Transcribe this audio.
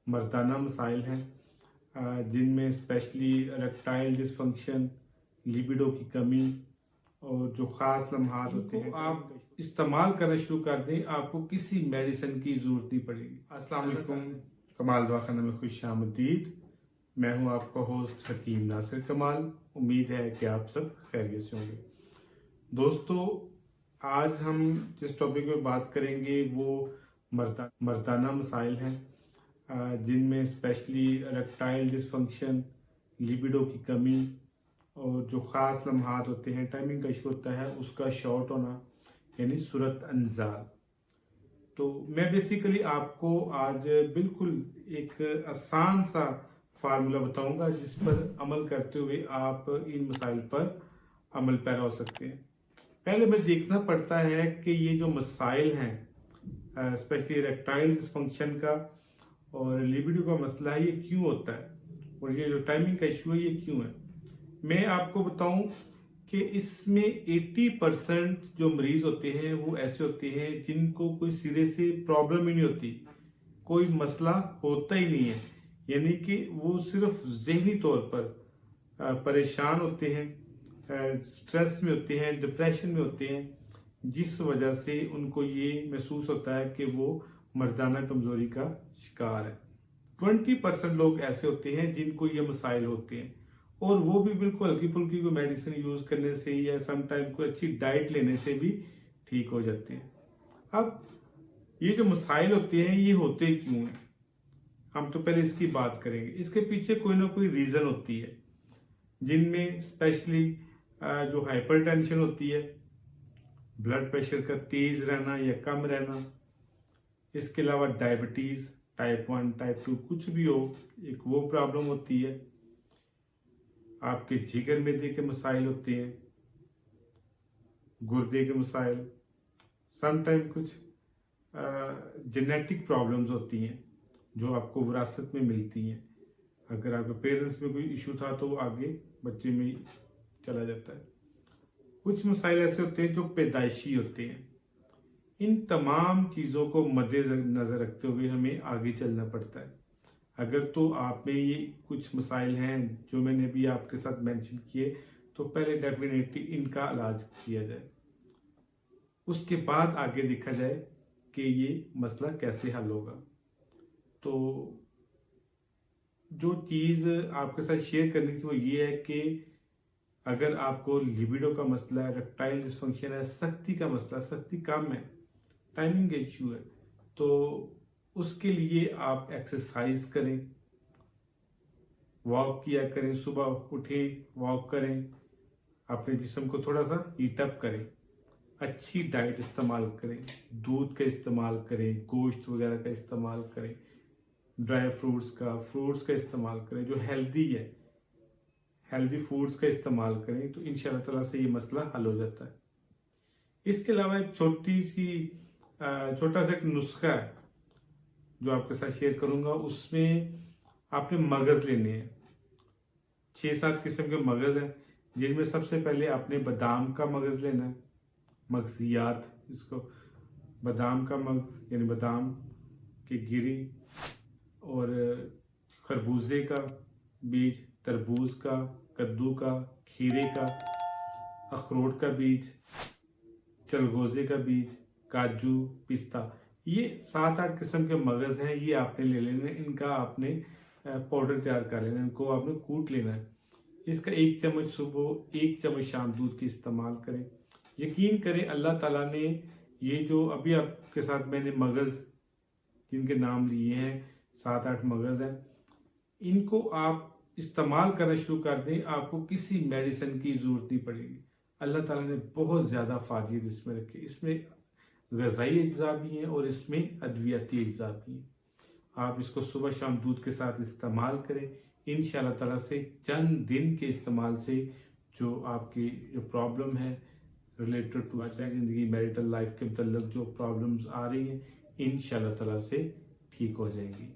मर्दाना मसाइल हैं जिनमें स्पेशली इरेक्टाइल डिसफंक्शन, लिबिडो की कमी और जो ख़ास लम्हात होते हैं आप इस्तेमाल करना शुरू कर दें, आपको किसी मेडिसिन की ज़रूरत नहीं पड़ेगी। अस्सलाम वालेकुम, कमाल दवाखाना में खुश आमदीद। मैं हूं आपका होस्ट हकीम नासिर कमाल। उम्मीद है कि आप सब खैरियत से होंगे। दोस्तों, आज हम जिस टॉपिक पे बात करेंगे वो मर्दाना मसाइल हैं जिनमें स्पेशली इरेक्टाइल डिसफंक्शन, लिबिडो की कमी और जो ख़ास लम्हात होते हैं, टाइमिंग का इशू होता है, उसका शॉर्ट होना यानी सूरत अंजाल। तो मैं बेसिकली आपको आज बिल्कुल एक आसान सा फार्मूला बताऊंगा जिस पर अमल करते हुए आप इन मसाइल पर अमल पैरा हो सकते हैं। पहले हमें देखना पड़ता है कि ये जो मसाइल हैं स्पेशली इरेक्टाइल डिसफंक्शन का और लिबिडो का मसला है, ये क्यों होता है और ये जो टाइमिंग का इशू है ये क्यों है। मैं आपको बताऊं कि इसमें 80% जो मरीज होते हैं वो ऐसे होते हैं जिनको कोई सिरे से प्रॉब्लम ही नहीं होती, कोई मसला होता ही नहीं है, यानी कि वो सिर्फ ज़हनी तौर पर परेशान होते हैं, स्ट्रेस में होते हैं, डिप्रेशन में होते हैं, जिस वजह से उनको ये महसूस होता है कि वो मर्दाना कमजोरी का शिकार है। 20% लोग ऐसे होते हैं जिनको ये मसाइल होते हैं और वो भी बिल्कुल हल्की फुल्की कोई मेडिसिन यूज करने से या समटाइम कोई अच्छी डाइट लेने से भी ठीक हो जाते हैं। अब ये जो मसाइल होते हैं ये होते क्यों हैं, हम तो पहले इसकी बात करेंगे। इसके पीछे कोई ना कोई रीजन होती है, जिनमें स्पेशली जो हाइपरटेंशन होती है, ब्लड प्रेशर का तेज रहना या कम रहना, इसके अलावा डायबिटीज टाइप 1 टाइप 2 कुछ भी हो, एक वो प्रॉब्लम होती है। आपके जिगर मैदे के मसाइल होते हैं, गुर्दे के मसाइल, समटाइम कुछ जेनेटिक प्रॉब्लम्स होती हैं जो आपको विरासत में मिलती हैं। अगर आपके पेरेंट्स में कोई इशू था तो वो आगे बच्चे में चला जाता है। कुछ मसाइल ऐसे होते हैं जो पैदाइशी होते हैं। इन तमाम चीज़ों को मद्देनजर रखते हुए हमें आगे चलना पड़ता है। अगर तो आप में ये कुछ मसाइल हैं जो मैंने अभी आपके साथ मेंशन किए, तो पहले डेफिनेटली इनका इलाज किया जाए, उसके बाद आगे देखा जाए कि ये मसला कैसे हल होगा। तो जो चीज़ आपके साथ शेयर करनी थी वो ये है कि अगर आपको लिबिडो का मसला है, इरेक्टाइल डिसफंक्शन है, सख्ती का मसला, सख्ती कम है, टाइमिंग का इशू है, तो उसके लिए आप एक्सरसाइज करें, वॉक किया करें, सुबह उठें वॉक करें, अपने जिस्म को थोड़ा सा हीट अप करें, अच्छी डाइट इस्तेमाल करें, दूध का इस्तेमाल करें, गोश्त वगैरह का इस्तेमाल करें, ड्राई फ्रूट्स का इस्तेमाल करें, जो हेल्दी है, हेल्दी फूड्स का इस्तेमाल करें, तो इंशाल्लाह ताला से ये मसला हल हो जाता है। इसके अलावा एक छोटा सा एक नुस्खा है जो आपके साथ शेयर करूंगा। उसमें आपने मगज लेने हैं, 6-7 किस्म के मगज हैं, जिनमें सबसे पहले आपने बादाम का मगज लेना है, मगजियात, इसको बादाम का मगज यानी बादाम की गिरी, और खरबूजे का बीज, तरबूज का, कद्दू का, खीरे का, अखरोट का बीज, चलगोजे का बीज, काजू, पिस्ता, ये 7-8 किस्म के मगज हैं। ये आपने ले लेने, इनका आपने पाउडर तैयार कर लेना, इनको आपने कूट लेना है। इसका 1 चम्मच सुबह 1 चम्मच शाम दूध की इस्तेमाल करें। यकीन करें अल्लाह ताला ने ये जो अभी आपके साथ मैंने मगज जिनके नाम लिए हैं, 7-8 मगज हैं, इनको आप इस्तेमाल करना शुरू कर दें, आपको किसी मेडिसिन की ज़रूरत नहीं पड़ेगी। अल्लाह ताला ने बहुत ज़्यादा फ़ायदे इसमें रखे, इसमें ग़िज़ाई अज्जा भी हैं और इसमें अद्वियाती अज्जा भी हैं। आप इसको सुबह शाम दूध के साथ इस्तेमाल करें, इंशाअल्लाह ताला से चंद दिन के इस्तेमाल से जो आपकी जो प्रॉब्लम है रिलेटेड टू ज़िंदगी, मैरिटल लाइफ के मतलब जो प्रॉब्लम्स आ रही हैं, इंशाअल्लाह ताला से ठीक हो जाएंगी।